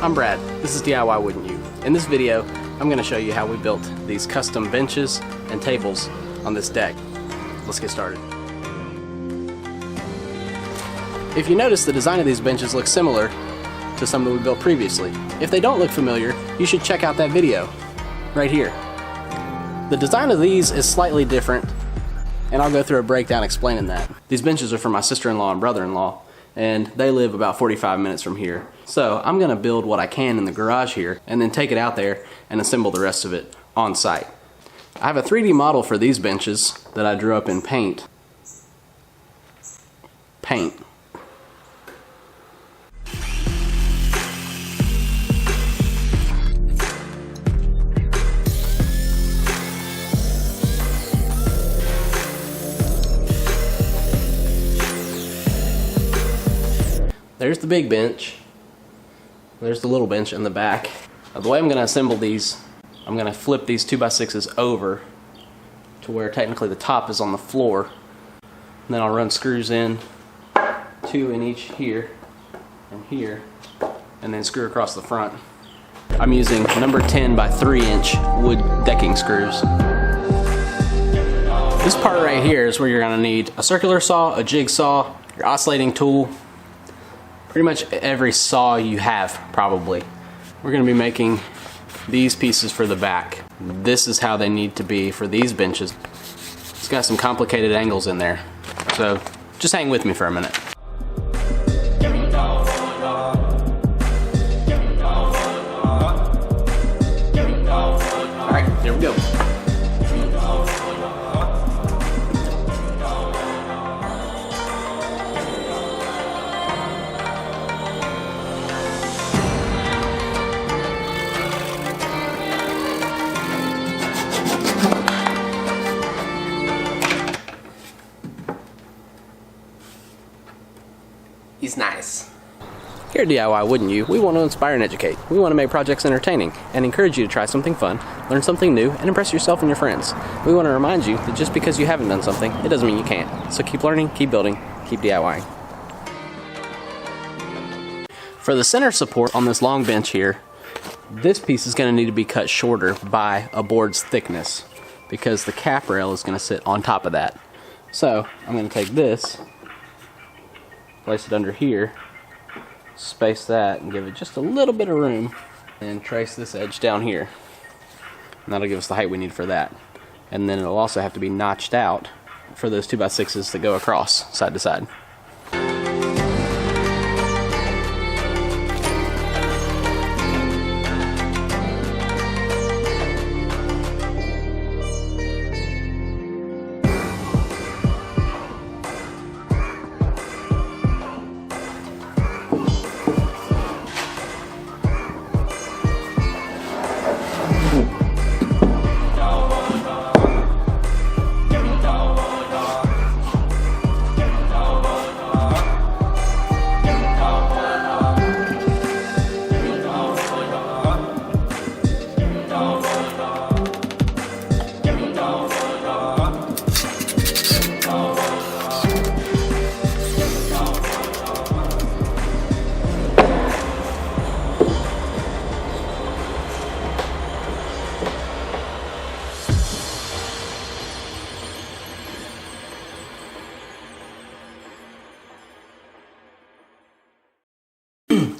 I'm Brad. This is DIY Wouldn't You? In this video, I'm going to show you how we built these custom benches and tables on this deck. Let's get started. If you notice, the design of these benches looks similar to some that we built previously. If they don't look familiar, you should check out that video right here. The design of these is slightly different, and I'll go through a breakdown explaining that. These benches are for my sister-in-law and brother-in-law, and they live about 45 minutes from here. So I'm gonna build what I can in the garage here and then take it out there and assemble the rest of it on site. I have a 3D model for these benches that I drew up in paint. There's the big bench. There's the little bench in the back. The way I'm going to assemble these, I'm going to flip these 2x6s over to where technically the top is on the floor. And then I'll run screws in, 2 in each here and here, and then screw across the front. I'm using number 10 by 3-inch wood decking screws. This part right here is where you're going to need a circular saw, a jigsaw, your oscillating tool, pretty much every saw you have, probably. We're going to be making these pieces for the back. This is how they need to be for these benches. It's got some complicated angles in there, so just hang with me for a minute. Alright, here we go. He's nice. Here at DIY Wouldn't You, we want to inspire and educate. We want to make projects entertaining and encourage you to try something fun, learn something new, and impress yourself and your friends. We want to remind you that just because you haven't done something, it doesn't mean you can't. So keep learning, keep building, keep DIYing. For the center support on this long bench here, this piece is going to need to be cut shorter by a board's thickness because the cap rail is going to sit on top of that. So I'm going to take this, place it under here, space that, and give it just a little bit of room, and trace this edge down here. And that'll give us the height we need for that. And then it'll also have to be notched out for those 2x6s that go across side to side.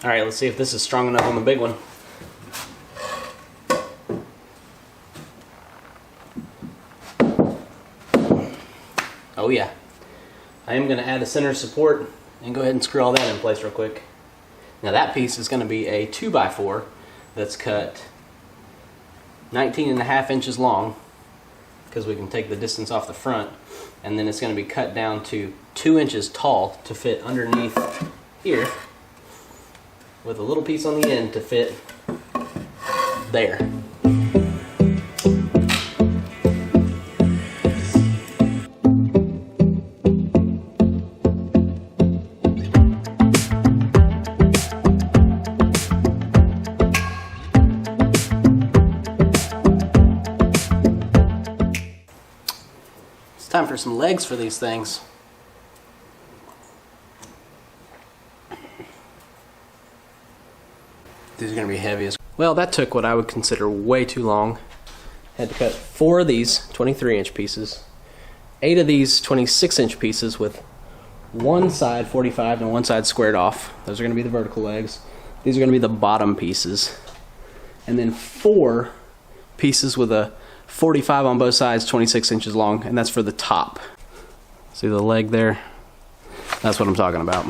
Alright, let's see if this is strong enough on the big one. Oh yeah. I am going to add a center support and go ahead and screw all that in place real quick. Now that piece is going to be a 2x4 that's cut 19.5 inches long, because we can take the distance off the front, and then it's going to be cut down to 2 inches tall to fit underneath here, with a little piece on the end to fit there. Time for some legs for these things. These are going to be heavy as well. That took what I would consider way too long. Had to cut 4 of these 23-inch pieces, 8 of these 26-inch pieces with one side 45 and one side squared off. Those are going to be the vertical legs. These are going to be the bottom pieces. And then 4 pieces with a 45 on both sides, 26 inches long, and that's for the top. See the leg there? That's what I'm talking about.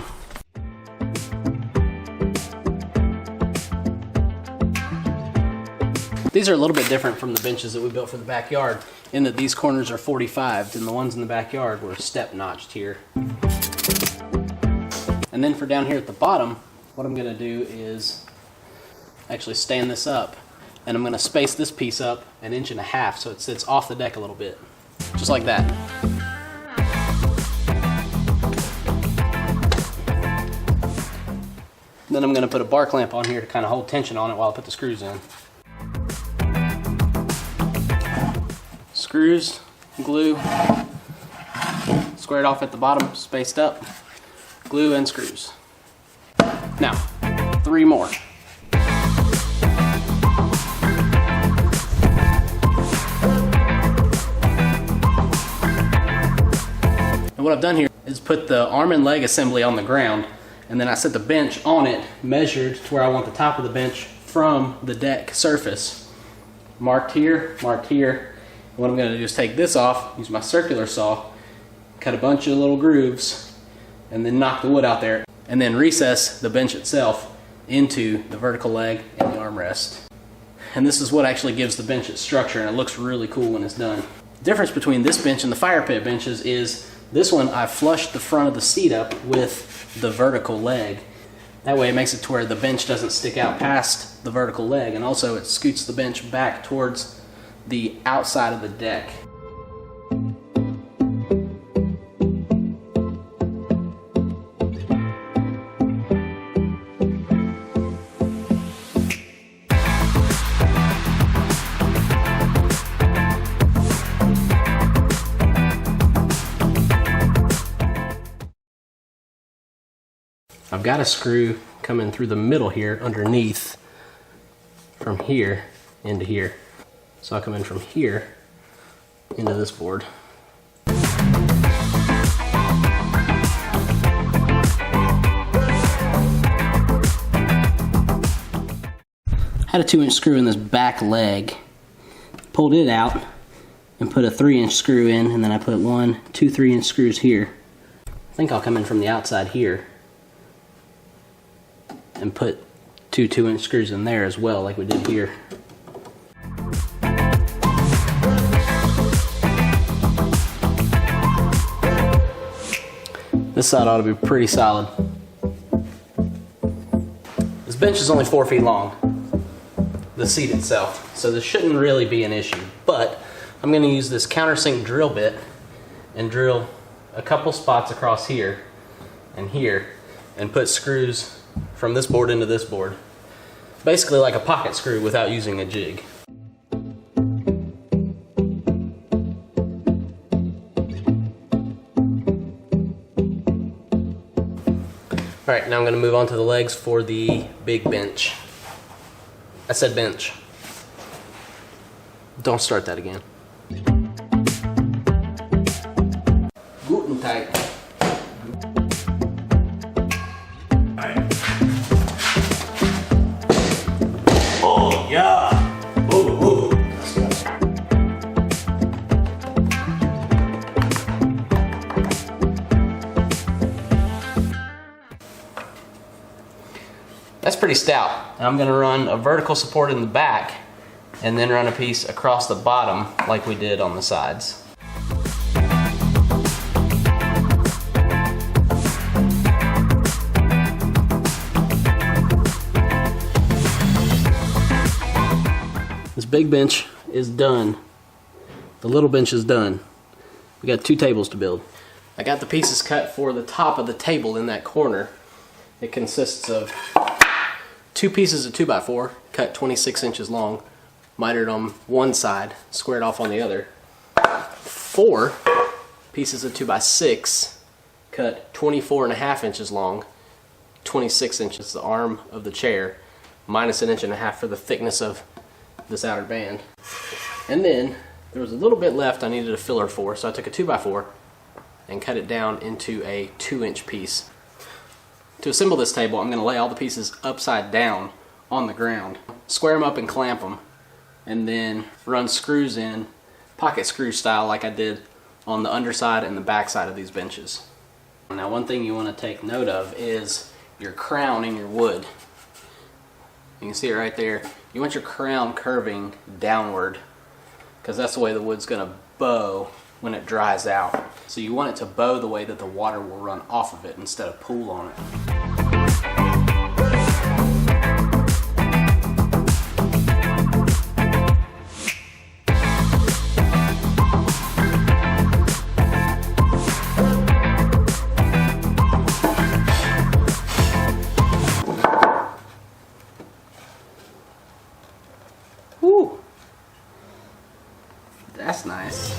These are a little bit different from the benches that we built for the backyard in that these corners are 45'd and the ones in the backyard were step notched here. And then for down here at the bottom, what I'm gonna do is actually stand this up, and I'm gonna space this piece up 1.5 inches so it sits off the deck a little bit. Just like that. Then I'm gonna put a bar clamp on here to kind of hold tension on it while I put the screws in. Screws, glue, squared off at the bottom, spaced up, glue and screws. Now, 3 more. And what I've done here is put the arm and leg assembly on the ground, and then I set the bench on it, measured to where I want the top of the bench from the deck surface. Marked here, marked here. What I'm going to do is take this off, use my circular saw, cut a bunch of little grooves, and then knock the wood out there, and then recess the bench itself into the vertical leg and the armrest. And this is what actually gives the bench its structure, and it looks really cool when it's done. The difference between this bench and the fire pit benches is this one I flushed the front of the seat up with the vertical leg. That way it makes it to where the bench doesn't stick out past the vertical leg, and also it scoots the bench back towards the outside of the deck. I've got a screw coming through the middle here underneath from here into here. So I'll come in from here into this board. I had a 2-inch screw in this back leg, pulled it out and put a 3-inch screw in, and then I put 1, 2, 3-inch screws here. I think I'll come in from the outside here and put 2 2-inch screws in there as well, like we did here. This side ought to be pretty solid. This bench is only 4 feet long, the seat itself, so this shouldn't really be an issue. But I'm going to use this countersink drill bit and drill a couple spots across here and here and put screws from this board into this board. Basically like a pocket screw without using a jig. Alright, now I'm going to move on to the legs for the big bench. I said bench. Don't start that again. Woodn't. Oh yeah! Oh, oh. That's pretty stout. I'm going to run a vertical support in the back and then run a piece across the bottom like we did on the sides. This big bench is done. The little bench is done. We got 2 tables to build. I got the pieces cut for the top of the table in that corner. It consists of 2 pieces of 2x4 cut 26 inches long, mitered on one side, squared off on the other. 4 pieces of 2x6 cut 24.5 inches long, 26 inches the arm of the chair, minus 1.5 inches for the thickness of this outer band. And then there was a little bit left I needed a filler for, so I took a 2x4 and cut it down into a 2-inch piece. To assemble this table, I'm going to lay all the pieces upside down on the ground, square them up and clamp them, and then run screws in, pocket screw style, like I did on the underside and the back side of these benches. Now, one thing you want to take note of is your crown in your wood. You can see it right there. You want your crown curving downward, because that's the way the wood's going to bow when it dries out. So you want it to bow the way that the water will run off of it instead of pool on it. Woo! That's nice.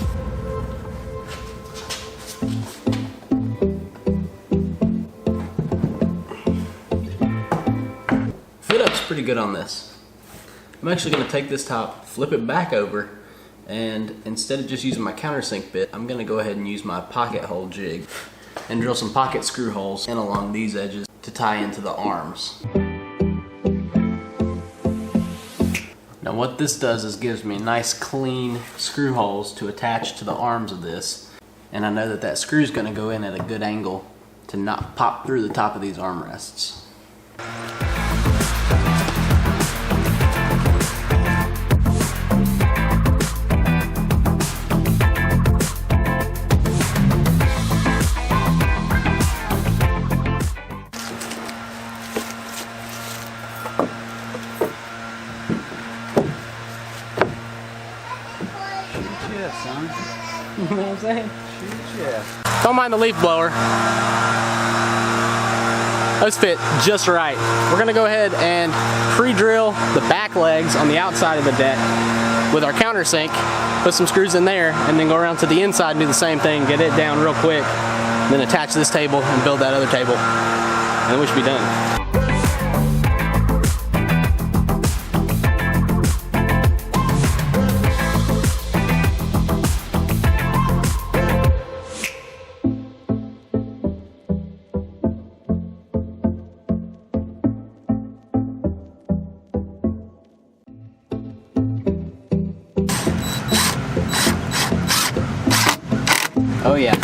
Fit up's pretty good on this. I'm actually going to take this top, flip it back over, and instead of just using my countersink bit, I'm going to go ahead and use my pocket hole jig and drill some pocket screw holes in along these edges to tie into the arms. Now what this does is gives me nice clean screw holes to attach to the arms of this, and I know that that screw is going to go in at a good angle to not pop through the top of these armrests. Son. You know what I'm saying? Shoot, yeah. Don't mind the leaf blower. Those fit just right. We're gonna go ahead and pre-drill the back legs on the outside of the deck with our countersink, put some screws in there, and then go around to the inside and do the same thing, get it down real quick, then attach this table and build that other table, and then we should be done. Oh yeah.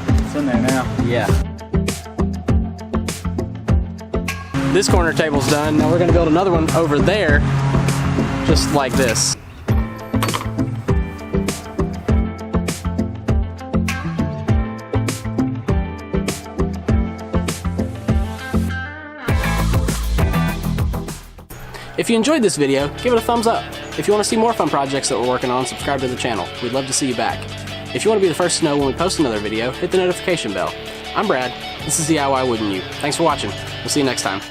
It's in there now. Yeah. This corner table's done. Now we're gonna build another one over there, just like this. If you enjoyed this video, give it a thumbs up. If you want to see more fun projects that we're working on, subscribe to the channel. We'd love to see you back. If you want to be the first to know when we post another video, hit the notification bell. I'm Brad. This is DIY Woodn't You. Thanks for watching. We'll see you next time.